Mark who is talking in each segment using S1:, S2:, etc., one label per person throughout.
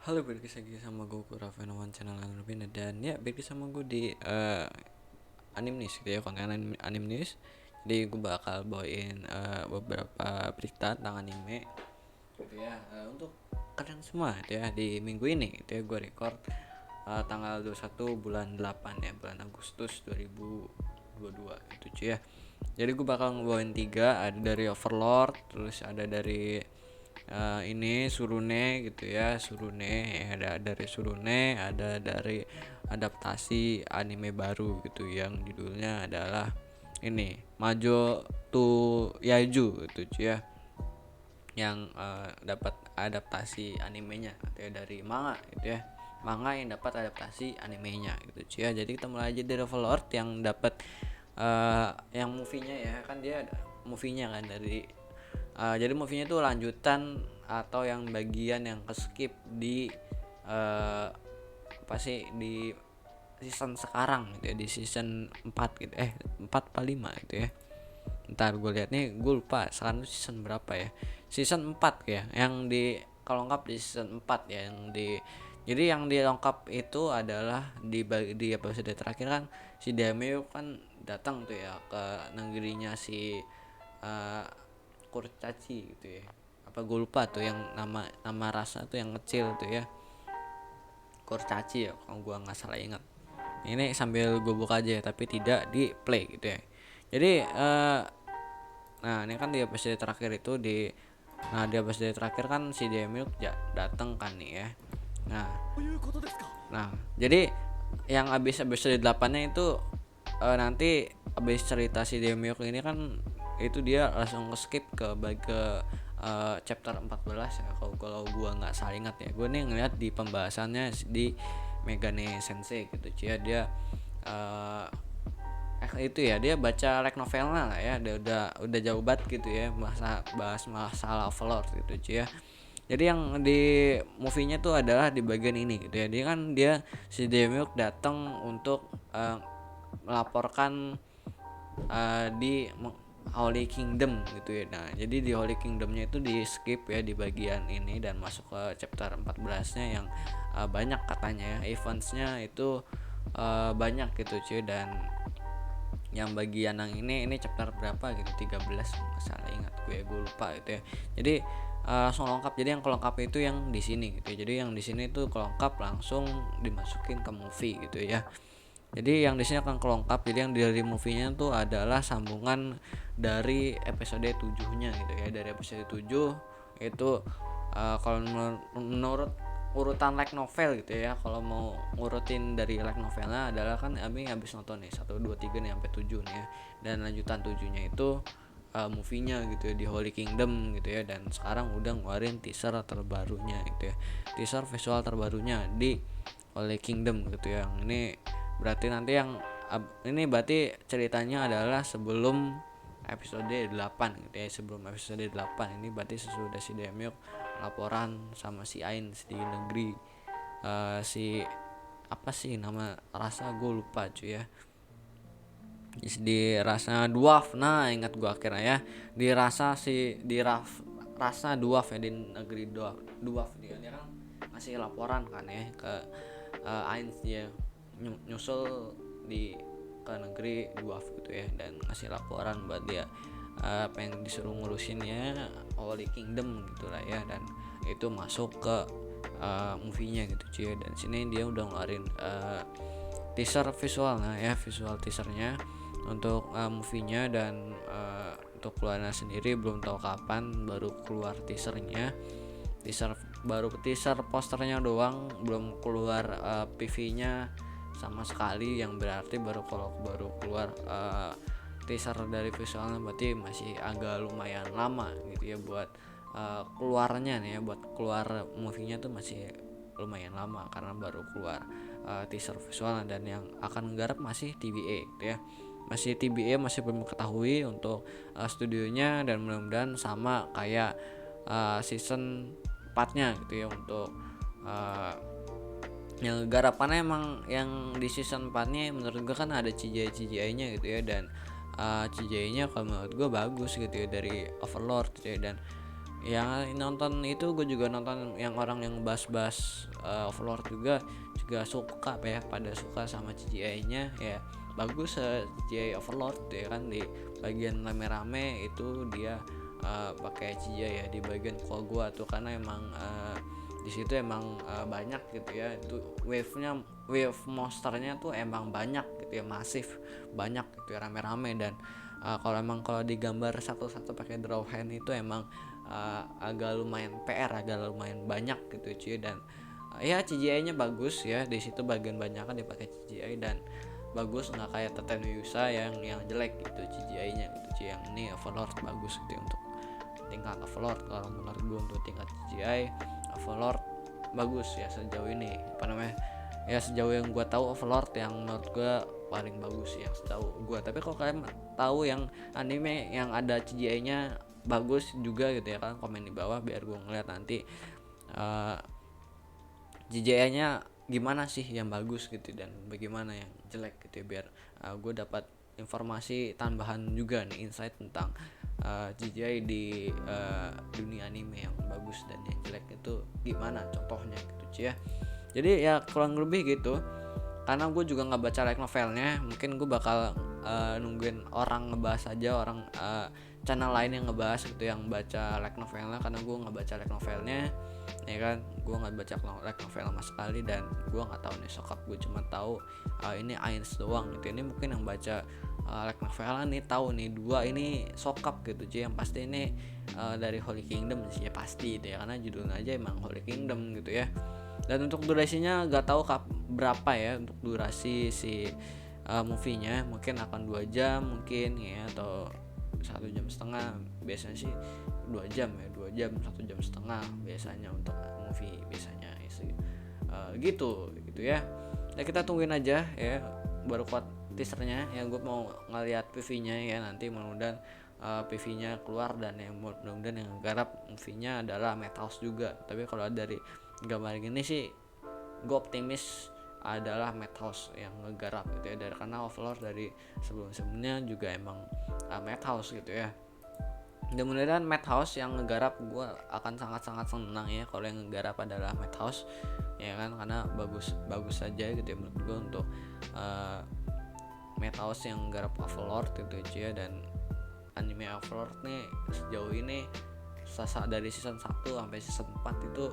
S1: Halo, balik lagi sama gue Raffenowan channel Anurpin. Dan ya balik sama gue di Anime News gitu ya, konten Anime News. Jadi gue bakal bawain beberapa berita tentang anime gitu ya, untuk kalian semua gitu ya. Di minggu ini gitu ya, gue record tanggal 21 bulan 8 ya, bulan Agustus 2022 gitu cuy ya. Jadi gue bakal ngebawain tiga, ada dari Overlord, terus ada dari ini Surune gitu ya, Surune, ada dari Surune, ada dari adaptasi anime baru gitu yang judulnya adalah ini Majo to Yaiju gitu cuy ya, yang dapat adaptasi animenya gitu ya, dari manga gitu ya, manga yang dapat adaptasi animenya gitu cuy ya. Jadi kita mulai aja dari Overlord yang dapat yang movie-nya ya, kan dia ada movie-nya kan dari jadi movie-nya itu lanjutan atau yang bagian yang ke skip di apa sih, di season sekarang gitu ya, di season 4 gitu, 4 apa 5 gitu ya. Ntar gue lihat nih, gue lupa sekarang itu season berapa ya, season 4 ya, yang di kalau lengkap di season 4 ya, yang di jadi yang di lengkap itu adalah di episode terakhir kan si Demeo kan datang tuh ya ke negerinya si uh, kurcaci gitu ya, apa gue lupa tuh yang nama rasa tuh yang kecil tuh ya, kurcaci ya kalau gue nggak salah ingat. Ini sambil gue buka aja ya, tapi tidak di play gitu ya. Jadi nah ini kan di episode terakhir itu di episode terakhir kan si Demilk datang kan nih ya. Nah, jadi yang abis episode 8-nya itu nanti abis cerita si Demilk ini kan, itu dia langsung skip ke chapter 14 ya, kalau gua nggak salah ingat ya. Gua nih ngeliat di pembahasannya di Megane Sensei gitu ya, dia uh, itu ya, dia baca like novelnya lah ya, dia udah jauh banget gitu ya, bahas masalah Overlord gitu cuy ya. Jadi yang di movie-nya tuh adalah di bagian ini gitu ya. Dia si Demyuk datang untuk melaporkan di Holy Kingdom gitu ya. Nah, jadi di Holy Kingdomnya itu di skip ya di bagian ini dan masuk ke chapter 14-nya yang banyak katanya ya, eventsnya itu banyak gitu cuy. Dan yang bagian yang ini chapter berapa gitu, 13 masalah ingat gue lupa gitu ya. Jadi langsung lengkap. Jadi yang kelengkap itu yang di sini gitu ya. Jadi yang di sini tuh kelengkap langsung dimasukin ke movie gitu ya. Jadi yang di sini akan kelengkap. Jadi yang dari movie-nya tuh adalah sambungan dari episode 7-nya gitu ya. Dari episode 7 itu kalau menurut urutan like novel gitu ya, kalau mau ngurutin dari like novelnya adalah kan Abi habis nonton nih 1 2 3 nih sampai 7 nih ya, dan lanjutan 7-nya itu movie-nya gitu ya, di Holy Kingdom gitu ya. Dan sekarang udah ngeluarin teaser terbarunya gitu ya, teaser visual terbarunya di Holy Kingdom gitu ya. Yang ini berarti nanti yang ini berarti ceritanya adalah sebelum episode 8 gitu ya, sebelum episode 8 ini berarti sesudah si Demyok laporan sama si Ain di negeri si apa sih nama rasa, gue lupa cuy ya, di rasa dwarf. Nah ingat gue akhirnya ya, di rasa rasa dwarf ya, di negeri dwarf dia kan ngasih laporan kan ya ke Ain, dia nyusul ke negeri dwarf gitu ya, dan ngasih laporan buat dia apa yang disuruh ngurusin ya Holy Kingdom gitulah ya. Dan itu masuk ke movie-nya gitu cuy. Dan sini dia udah ngeluarin teaser visual, nah ya visual teasernya untuk movie-nya. Dan untuk keluarnya sendiri belum tahu kapan baru keluar teasernya, teaser posternya doang, belum keluar PV-nya sama sekali, yang berarti baru keluar teaser dari visualnya berarti masih agak lumayan lama gitu ya buat keluarnya nih ya, buat keluar movie-nya tuh masih lumayan lama karena baru keluar teaser visualnya. Dan yang akan menggarap masih TBA gitu ya, masih TBA, masih belum ketahui untuk studionya. Dan mudah-mudahan sama kayak season 4-nya gitu ya, untuk yang garapannya emang yang di season 4-nya menurut gue kan ada CGI-nya gitu ya. Dan CGI-nya kalau menurut gue bagus gitu ya dari Overlord gitu ya. Dan yang nonton itu gue juga nonton yang orang yang bahas-bahas Overlord juga suka ya, pada suka sama CGI-nya ya. Bagus CGI Overlord ya kan, di bagian rame-rame itu dia pakai CGI ya di bagian gua tuh, karena emang di situ emang banyak gitu ya, itu wave monsternya tuh emang banyak gitu ya, masif banyak gitu ya, rame-rame. Dan kalau digambar satu-satu pakai draw hand itu emang agak lumayan PR, agak lumayan banyak gitu cuy. Dan ya CGI-nya bagus ya, di situ bagian banyak kan dipakai CGI dan bagus, nggak kayak Tetanuyusa yang jelek gitu CGI-nya gitu cuy. Yang ini Overlord bagus gitu ya, untuk tingkat Overlord. Kalau menurut gue untuk tingkat CGI Overlord bagus ya sejauh ini, apa namanya ya, sejauh yang gue tahu Overlord yang menurut gue paling bagus ya setahu gue. Tapi kalau kalian tahu yang anime yang ada CGI-nya bagus juga gitu ya kan, komen di bawah biar gue ngeliat nanti CGI-nya gimana sih yang bagus gitu dan bagaimana yang jelek gitu ya, biar gue dapat informasi tambahan juga nih, insight tentang CGI di dunia anime yang bagus dan yang jelek itu gimana contohnya gitu cuy ya. Jadi ya kurang lebih gitu, karena gue juga nggak baca light novelnya, mungkin gue bakal nungguin orang ngebahas aja, orang channel lain yang ngebahas gitu, yang baca light novelnya, karena gue nggak baca light novelnya ya kan. Gue nggak baca light novel sama sekali, dan gue nggak tahu nih sokap, gue cuma tahu ini Ains doang gitu. Ini mungkin yang baca light novel nih tahu nih dua ini sokap gitu cuy, yang pasti ini dari Holy Kingdom sih ya, pasti itu ya, karena judulnya aja emang Holy Kingdom gitu ya. Dan untuk durasinya gak tahu berapa ya untuk durasi si movie-nya, mungkin akan 2 jam mungkin ya, atau 1,5 jam. Biasanya sih 2 jam ya, 2 jam 1,5 jam biasanya untuk movie biasanya sih gitu ya. Nah kita tungguin aja ya, baru kuat teasernya ya. Gue mau ngeliat PV-nya ya nanti, mudah-mudahan PV-nya keluar, dan yang mudah-mudahan yang garap movie-nya adalah Madhouse juga. Tapi kalau dari gambar gini sih gue optimis adalah Madhouse yang ngegarap gitu ya, dari karena Overlord dari sebelumnya juga emang Madhouse gitu ya. Mudah-mudahan Madhouse yang ngegarap, gue akan sangat-sangat senang ya kalau yang ngegarap adalah Madhouse ya kan, karena bagus saja gitu ya menurut gue untuk Madhouse yang ngegarap Overlord gitu ya. Dan anime Overlord nih sejauh ini dari season 1 sampai season 4 itu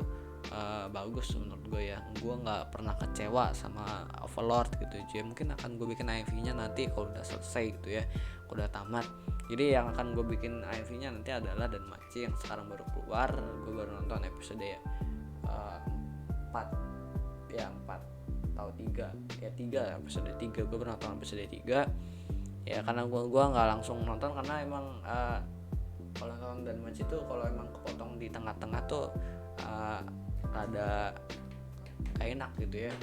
S1: bagus menurut gue ya. Gue nggak pernah kecewa sama Overlord gitu cuy. Mungkin akan gue bikin AMV-nya nanti kalau udah selesai gitu ya, kalau udah tamat. Jadi yang akan gue bikin AMV-nya nanti adalah Danmachi yang sekarang baru keluar. Gue baru nonton episode ya 4 atau 3 episode 3. Gue baru nonton episode 3 ya, karena gue nggak langsung nonton, karena emang kalau nonton Danmachi tuh kalau emang kepotong di tengah-tengah tuh ada enak gitu ya,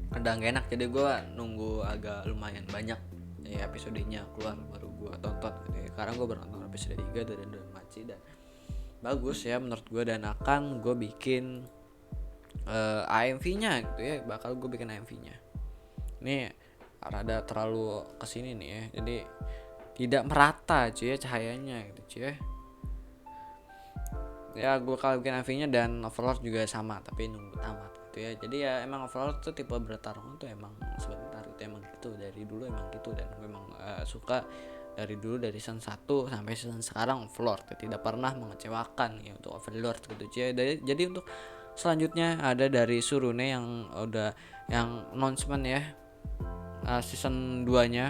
S1: ada gak enak. Jadi gue nunggu agak lumayan banyak ya episodenya keluar baru gue tonton gitu ya. Sekarang gue baru nonton episode 3 dari Danmachi dan bagus ya menurut gue, dan akan gue bikin AMV-nya gitu ya, bakal gue bikin AMV-nya. Ini rada terlalu kesini nih ya, jadi tidak merata cuy ya cahayanya gitu cuy ya. Ya gue kalau bikin AMV-nya, dan Overlord juga sama tapi nunggu tamat gitu ya. Jadi ya emang Overlord tuh tipe bertarung tuh emang sebentar gitu, emang gitu dari dulu emang gitu. Dan gue emang suka dari dulu, dari season 1 sampai season sekarang Overlord tidak pernah mengecewakan ya untuk Overlord gitu cuy. Jadi untuk selanjutnya ada dari Surune yang udah yang announcement ya, season 2 nya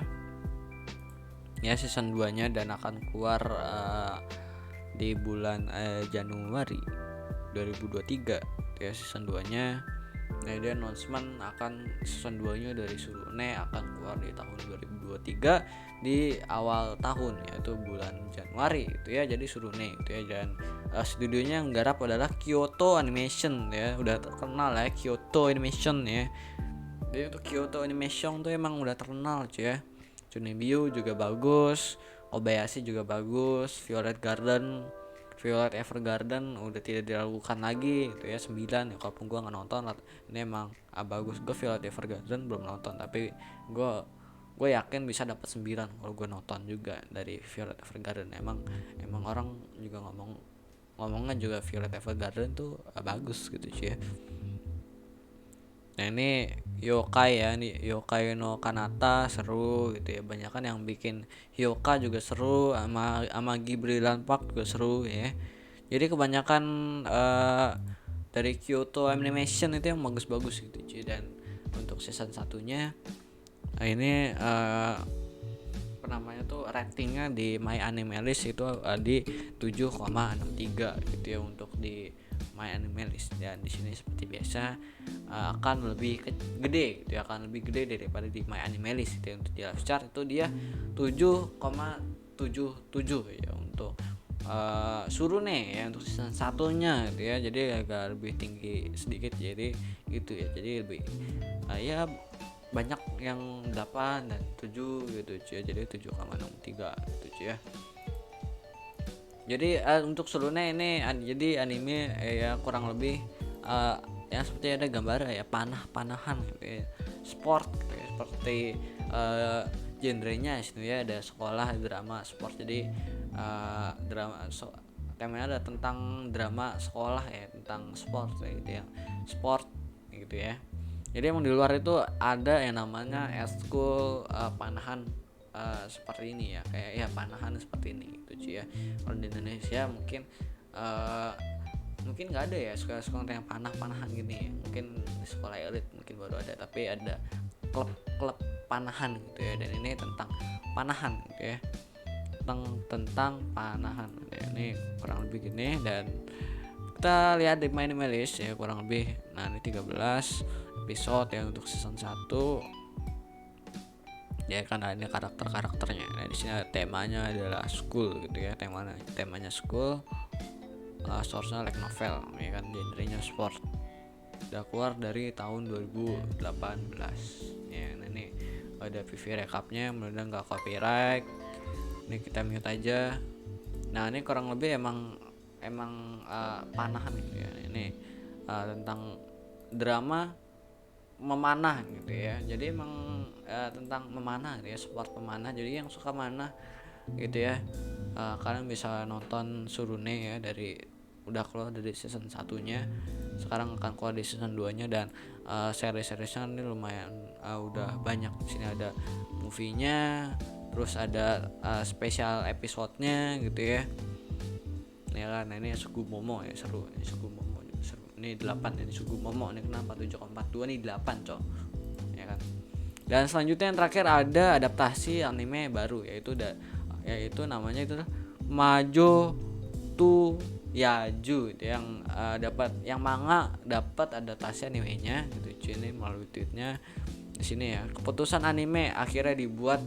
S1: ya, season 2 nya, dan akan keluar di bulan Januari 2023 ya season 2 nya. Nah dia announcement akan season 2 nya dari Surune akan keluar di tahun 2023 di awal tahun, yaitu bulan Januari itu ya. Jadi Surune itu ya, dan studionya yang garap adalah Kyoto Animation ya, udah terkenal ya Kyoto Animation ya. Jadi untuk Kyoto Animation tuh emang udah terkenal cuy ya. Chunibyo juga bagus, Kobayashi juga bagus, Violet Evergarden udah tidak diragukan lagi gitu ya, 9 ya, walaupun gue nggak nonton. Ini emang bagus. Gue Violet Evergarden belum nonton, tapi gue gue yakin bisa dapat 9 kalau gue nonton juga dari Violet Evergarden. Emang orang juga ngomongnya juga Violet Evergarden tuh bagus gitu cuy ya. Nah ini Yokai ya, nih Yokai no Kanata seru gitu ya. Banyak kan yang bikin Hyoka juga seru, sama Ghibli Land Park juga seru ya. Jadi kebanyakan dari Kyoto Animation itu yang bagus-bagus gitu cuy. Dan untuk season satunya ini apa namanya tuh ratingnya di My Anime List itu di 7,63 gitu ya untuk di My Anime List. Dan di sini seperti biasa akan lebih gede gitu ya, akan lebih gede daripada di My Anime List gitu ya. Untuk di live chart itu dia 7,77 ya untuk Surune ya untuk season satunya gitu ya. Jadi agak lebih tinggi sedikit, jadi gitu ya. Jadi lebih ya banyak yang 8 dan 7 gitu cuy. Jadi 7,63 gitu cuy ya. Jadi untuk Surune ini jadi anime ya kurang lebih ya seperti ada gambar ya panah-panahan gitu ya. Sport gitu ya. Seperti genrenya itu ya, ada sekolah, drama, sport. Jadi drama temanya ada tentang drama sekolah ya, tentang sport gitu ya. Sport gitu ya. Jadi emang di luar itu ada yang namanya eskul panahan seperti ini ya, kayak ya panahan seperti ini gitu cuy ya. Kalau di Indonesia mungkin nggak ada ya sekolah-sekolah yang panah-panahan gini. Mungkin di sekolah elit mungkin baru ada, tapi ada klub panahan gitu ya. Dan ini tentang panahan gitu ya, tentang panahan ya. Ini kurang lebih gini. Dan kita lihat di My Anime List ya kurang lebih. Nah ini 13 episode ya untuk season 1 ya kan. Ada karakter-karakternya. Nah di sini temanya adalah school gitu ya, temanya school. Source-nya like novel ya kan, genrenya sport. Udah keluar dari tahun 2018 ya. Nah ini ada PV recapnya, mudah-mudahan nggak copyright. Ini kita mute aja. Nah ini kurang lebih emang panahan gitu ya. Ini tentang drama memanah gitu ya. Jadi emang tentang memanah gitu ya, sport memanah. Jadi yang suka manah gitu ya, kalian bisa nonton Surune ya, dari udah keluar dari season 1-nya, sekarang akan keluar di season 2-nya. Dan seri-seriesnya ini lumayan udah banyak. Di sini ada movie-nya, terus ada special episode-nya gitu ya. Ya kan, nah ini Sugumomo ya, seru. Ini Sugumomo seru. Ini 8 ini Sugumomo. Ini kenapa 7,42 nih 8 cok. Ya kan. Dan selanjutnya yang terakhir ada adaptasi anime baru, yaitu namanya itu Majo to Yaju itu yang yang manga dapat adaptasi animenya gitu. Ini melalui tweetnya di sini ya. Keputusan anime akhirnya dibuat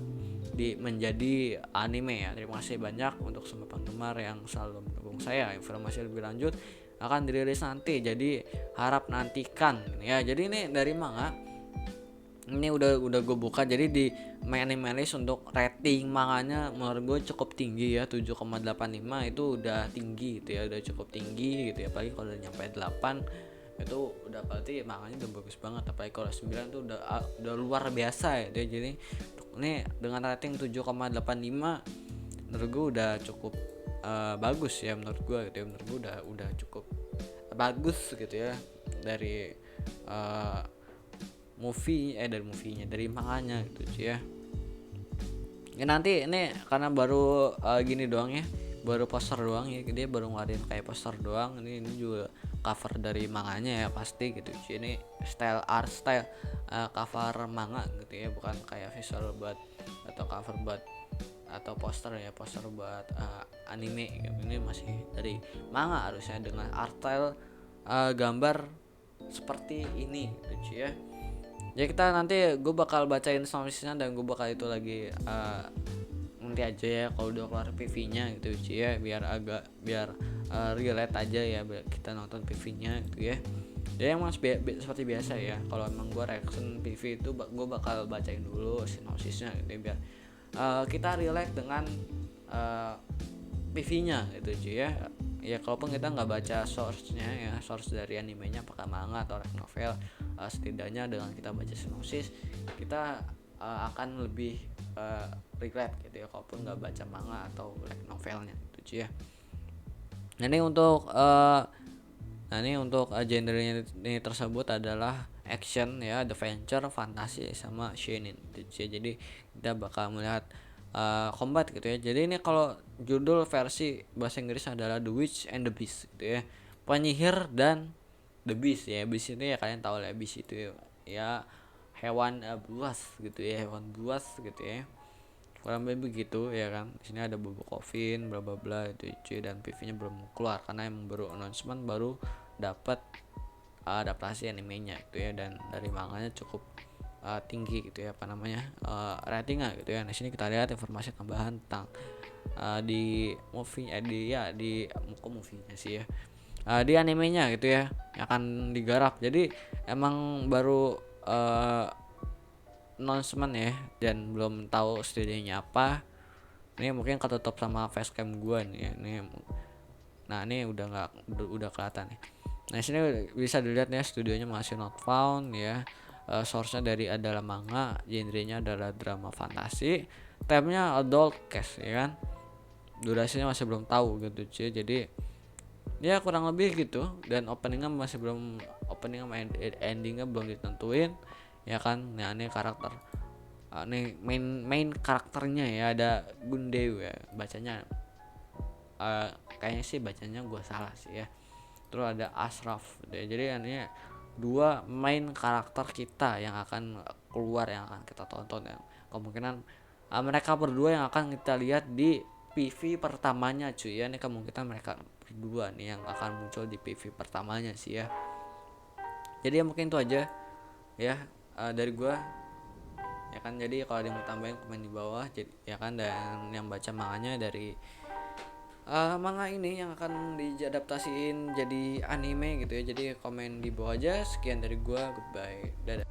S1: menjadi anime ya. Terima kasih banyak untuk semua penggemar yang selalu mendukung saya. Informasi lebih lanjut akan dirilis nanti, jadi harap nantikan ya. Jadi ini dari manga. Ini udah gue buka. Jadi di My Anime List untuk rating manganya menurut gue cukup tinggi ya, 7,85 itu udah tinggi gitu ya, udah cukup tinggi gitu ya. Apalagi kalau udah nyampe 8 itu udah berarti manganya udah bagus banget. Apalagi kalau 9 itu udah luar biasa ya. Jadi ini dengan rating 7,85 menurut gue udah cukup bagus ya menurut gue gitu ya. Menurut gue udah cukup bagus gitu ya dari dari manganya gitu ya. Ya nanti ini karena baru gini doang ya, baru poster doang ya, dia baru ngeluarin kayak poster doang. Ini juga cover dari manganya ya pasti gitu. Ini style cover manga gitu ya, bukan kayak visual buat atau cover buat atau poster buat anime gitu. Ini masih dari manga harusnya dengan art style gambar seperti ini gitu ya. Ya kita nanti gue bakal bacain sinopsisnya dan gue bakal itu lagi nanti aja ya kalau udah keluar PV-nya gitu ya, biar relate aja ya, biar kita nonton PV-nya gitu ya. Ya emang seperti biasa ya, kalau emang gue reaction PV itu gue bakal bacain dulu sinopsisnya gitu ya, biar kita relate dengan PV-nya gitu ya. Ya kalaupun kita nggak baca source-nya ya, source dari animenya apakah manga atau light novel, setidaknya dengan kita baca sinopsis kita akan lebih regret gitu ya kalaupun nggak baca manga atau like novelnya gitu cuy ya. Nah ini untuk genrenya ini tersebut adalah action ya, adventure, fantasi sama shonen gitu cuy. Jadi kita bakal melihat combat gitu ya. Jadi ini kalau judul versi bahasa Inggris adalah The Witch and the Beast gitu ya. Penyihir dan The Beast ya. Beast itu ya kalian tahu lah, Beast itu ya hewan buas gitu ya, hewan buas gitu ya, kurang lebih begitu ya kan. Di sini ada bubuk coffin bla bla bla itu cuy, dan PV-nya belum keluar karena emang baru announcement, baru dapat adaptasi animenya gitu ya, dan dari manganya cukup tinggi gitu ya, apa namanya, ratingnya gitu ya. Di sini kita lihat informasi tambahan tentang di movie di movie-nya sih ya, di animenya gitu ya yang akan digarap. Jadi emang baru announcement ya, dan belum tahu studionya apa. Ini mungkin ketutup sama facecam gua nih ya. Nah ini udah kelihatan nih. Nah sini bisa dilihat ya, studionya masih not found ya. Source-nya dari adalah manga, genrenya adalah drama fantasi, temanya adult cast ya kan. Durasinya masih belum tahu gitu cuy. Jadi ya kurang lebih gitu, dan openingnya endingnya belum ditentuin ya kan. Nah ini karakter nih main karakternya ya, ada Gundew ya bacanya, kayaknya sih bacanya gue salah sih ya. Terus ada Ashraf jadi ini dua main karakter kita yang akan keluar, yang akan kita tonton, yang kemungkinan mereka berdua yang akan kita lihat di PV pertamanya cuy ya. Ini kemungkinan mereka berdua nih yang akan muncul di PV pertamanya sih ya. Jadi ya mungkin itu aja ya dari gua ya kan. Jadi kalau ada yang mau tambahin komen di bawah jadi ya kan, dan yang baca manganya dari manga ini yang akan diadaptasiin jadi anime gitu ya, jadi komen di bawah aja. Sekian dari gua, goodbye, dadah.